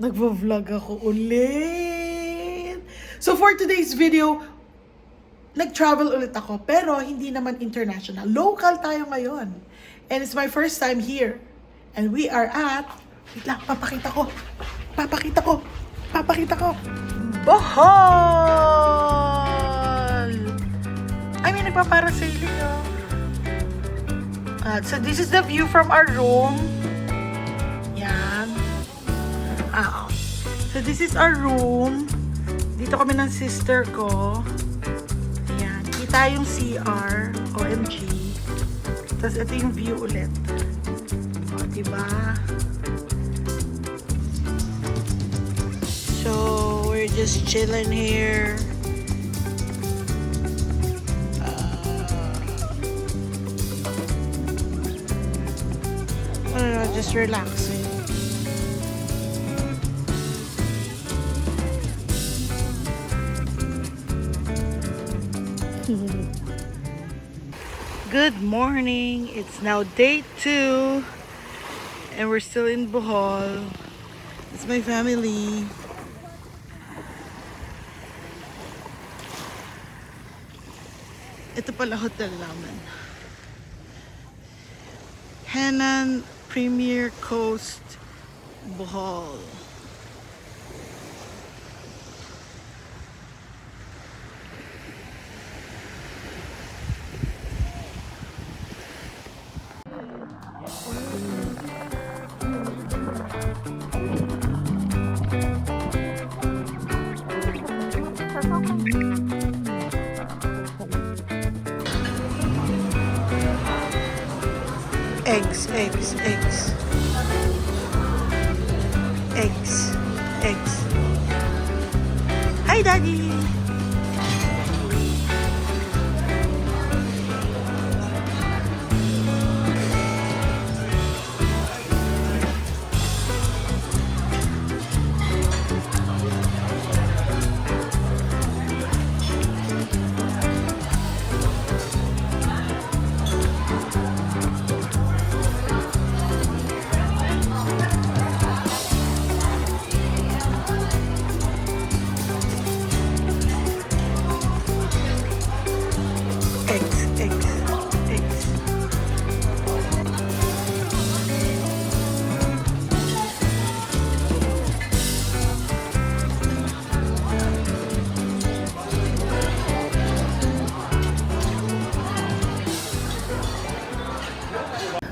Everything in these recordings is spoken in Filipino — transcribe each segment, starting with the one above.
Nagvo-vlog ako ulit. So for today's video, nag-travel ulit ako, pero hindi naman international. Local tayo ngayon. And it's my first time here. And we are at, wait lang, papakita ko. Bohol! I mean, nagpaparasailing oh. So this is the view from our room. Yan. So this is our room. Dito kami ng sister ko. Ayan. Kita yung CR. OMG. Tapos ito yung view ulit. O, diba? So, we're just chilling here. Just relaxing. Good morning. It's now day 2 and we're still in Bohol. It's my family. Ito pala hotel namin. Henan Premier Coast, Bohol. Eggs. Hi, Daddy.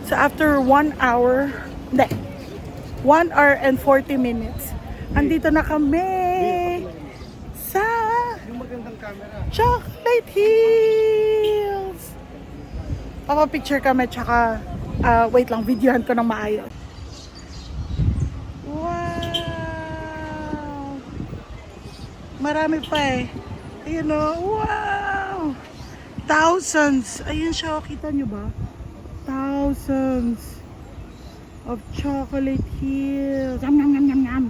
So after 1 hour and 40 minutes, andito na kami sa Chocolate Hills. Papapicture kami, tsaka wait lang, videohan ko ng maayos. Wow! Marami pa eh. Ayun o, wow! Thousands! Ayun siya, kita nyo ba? Thousands of chocolate hills. Yum, yum, yum, yum, yum.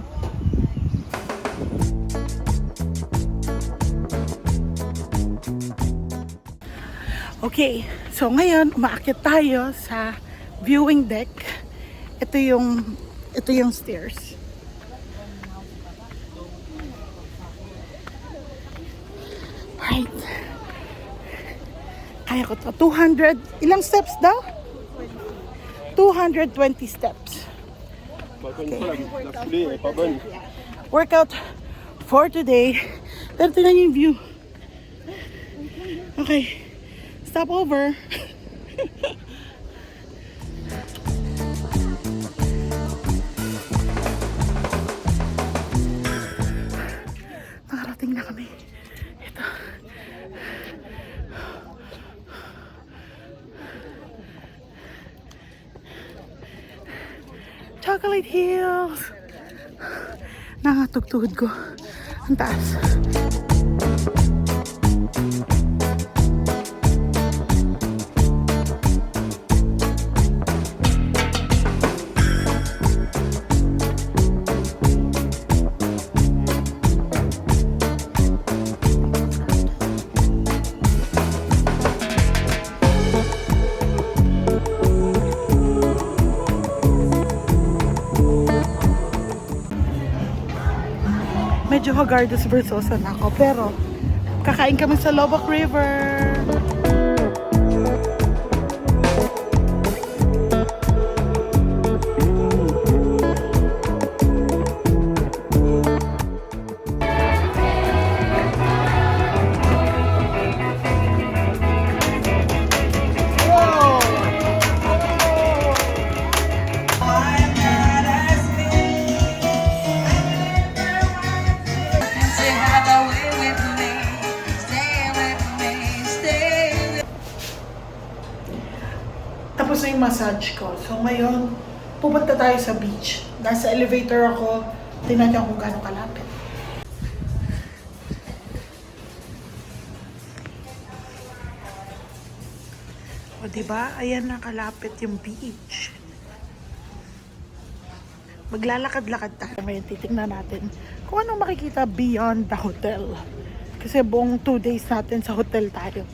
Okay, so ngayon umaakyat tayo sa viewing deck. Ito yung stairs. Right. Kaya ko to. 200, ilang steps daw? 220 steps. Okay. Workout for today. Pero tingnan niyo yung view. Okay. Stop over. Nakarating na kami. Ito. Chocolate Hills. Nangatugtugod ko. Ang taas. medyo Hagardas Versosa na ako. Pero, kakain kami sa Lobak River. Tapos na yung massage ko. So ngayon, pupunta tayo sa beach. Nasa elevator ako. Tingnan niyo kung gaano kalapit. O diba? Ayan na kalapit yung beach. Maglalakad-lakad tayo. Ngayon titingnan natin kung anong makikita beyond the hotel. Kasi buong 2 days natin sa hotel tayo.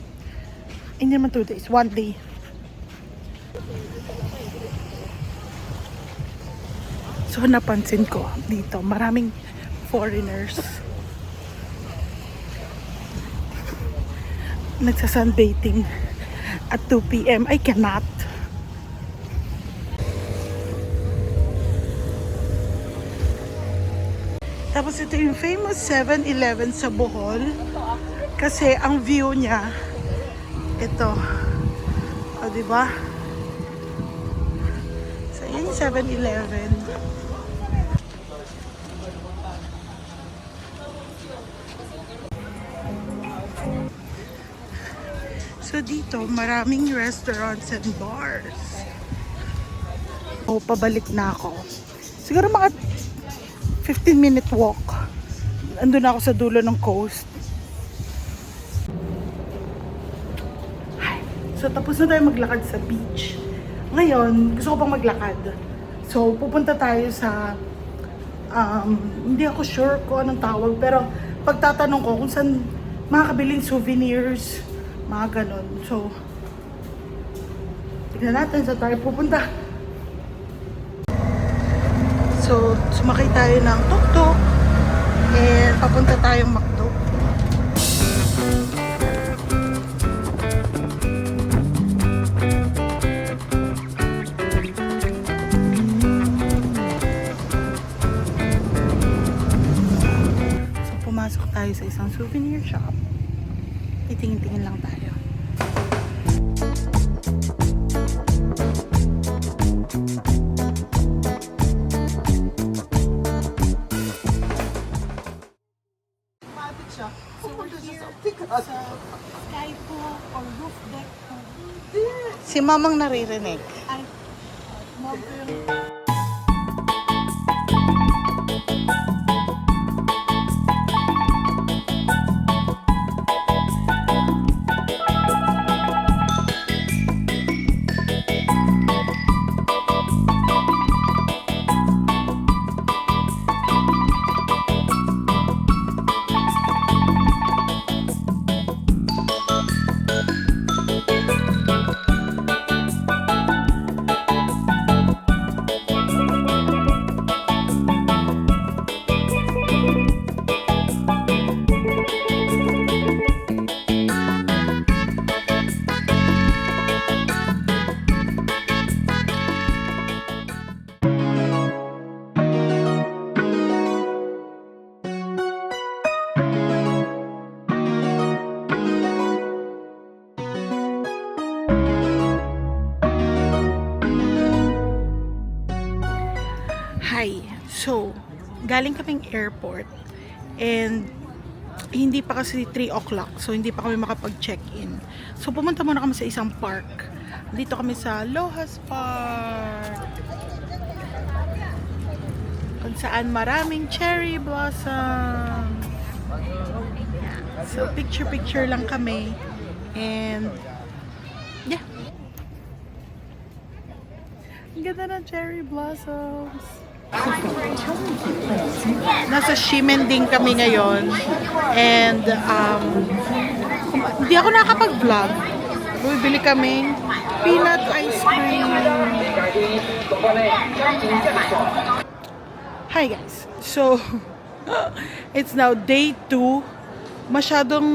Hindi naman 2 days, 1 day. So napansin ko dito, maraming foreigners. Nagsa-sunbathing at 2 p.m. I cannot. Tapos ito yung famous 7-Eleven sa Bohol. Kasi ang view niya, ito. O, diba? So, yun yung 7-Eleven. So dito, maraming restaurants and bars. O, pabalik na ako. Siguro mga 15-minute walk. Andun ako sa dulo ng coast. So tapos na tayo maglakad sa beach. Ngayon, gusto ko pang maglakad. So pupunta tayo sa hindi ako sure kung anong tawag, pero pagtatanong ko kung saan makakabiling souvenirs, mga ganon. So tignan natin saan tayo pupunta. So sumakay tayo ng tuk-tuk and papunta tayong McDo. Pumasok tayo sa isang souvenir shop. Titingin-tingin lang tayo. Mabit siya. So we're here sa skypool or roof deck. Si mamang naririnig. Ay, mom ko yung... Hi. So, galing kaming airport and hindi pa kasi 3 o'clock. So, hindi pa kami makapag-check-in. So, pumunta muna kami sa isang park. Dito kami sa Lohas Park. Kung saan maraming cherry blossom. So, picture-picture lang kami. And, yeah. Ang ganda ng cherry blossoms. Nasa Ximending kami ngayon and hindi ako nakapag-vlog. Bumibili kaming peanut ice cream. Hi guys. So It's now day 2. Masyadong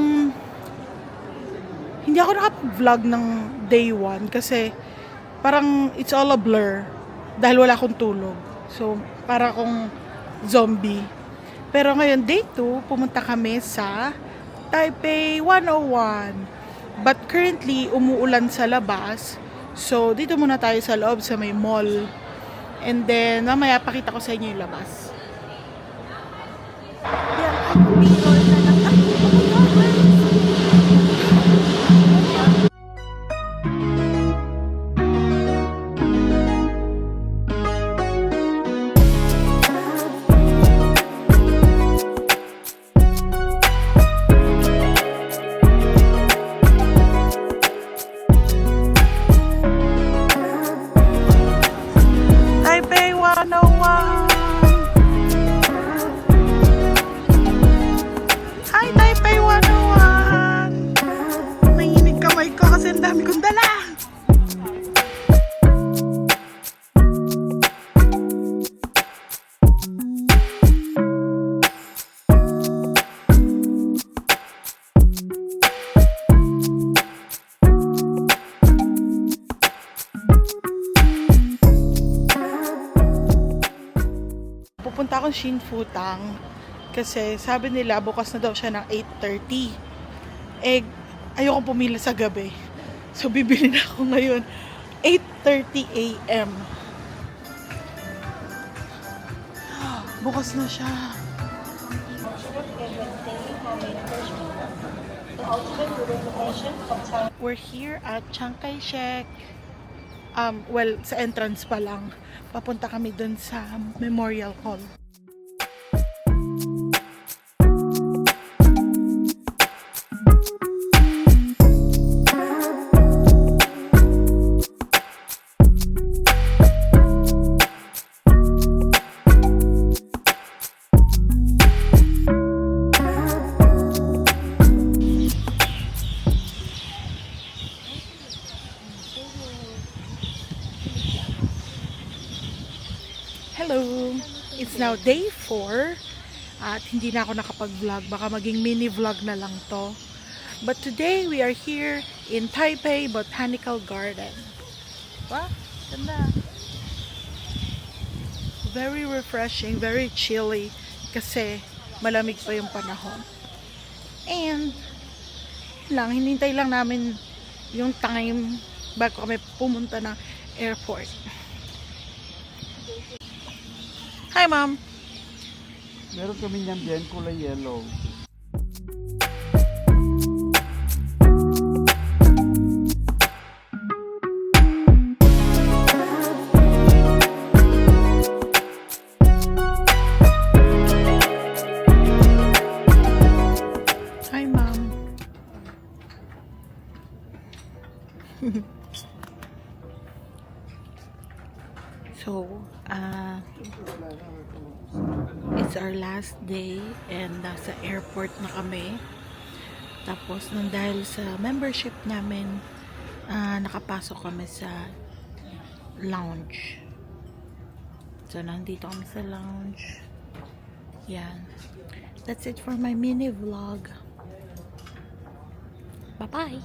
hindi ako nakapag-vlog ng day 1 kasi parang it's all a blur dahil wala akong tulog. So, para akong zombie. Pero ngayon, day 2, pumunta kami sa Taipei 101. But currently, umuulan sa labas. So, dito muna tayo sa loob sa may mall. And then, mamaya pakita ko sa inyo yung labas. Yan, ang mirror na lang. Ay, oh my God! Taipei 101! Hi, Taipei 101! Nanginig kamay ko kasi ang dami kong dala! Pupunta akong Shinfutang kasi sabi nila bukas na daw siya ng 8:30. Eh, ayoko pumila sa gabi. So, bibili na ako ngayon. 8:30 a.m. Bukas na siya. We're here at Chiang Kai-shek. Well, sa entrance pa lang. Papunta kami dun sa Memorial Hall. Hello! It's now day 4 at hindi na ako nakapag-vlog. Baka maging mini vlog na lang to. But today we are here in Taipei Botanical Garden. Wow! Ganda! Very refreshing, very chilly kasi malamig pa yung panahon. And hinintay lang namin yung time bago kami pumunta ng airport. Hi, Mom. Meron kami niyan din, kulay yellow. Hi, Mom. So, it's our last day and nasa airport na kami. Tapos, nang dahil sa membership namin, nakapasok kami sa lounge. So, nandito kami sa lounge. Yan. That's it for my mini vlog. Bye-bye!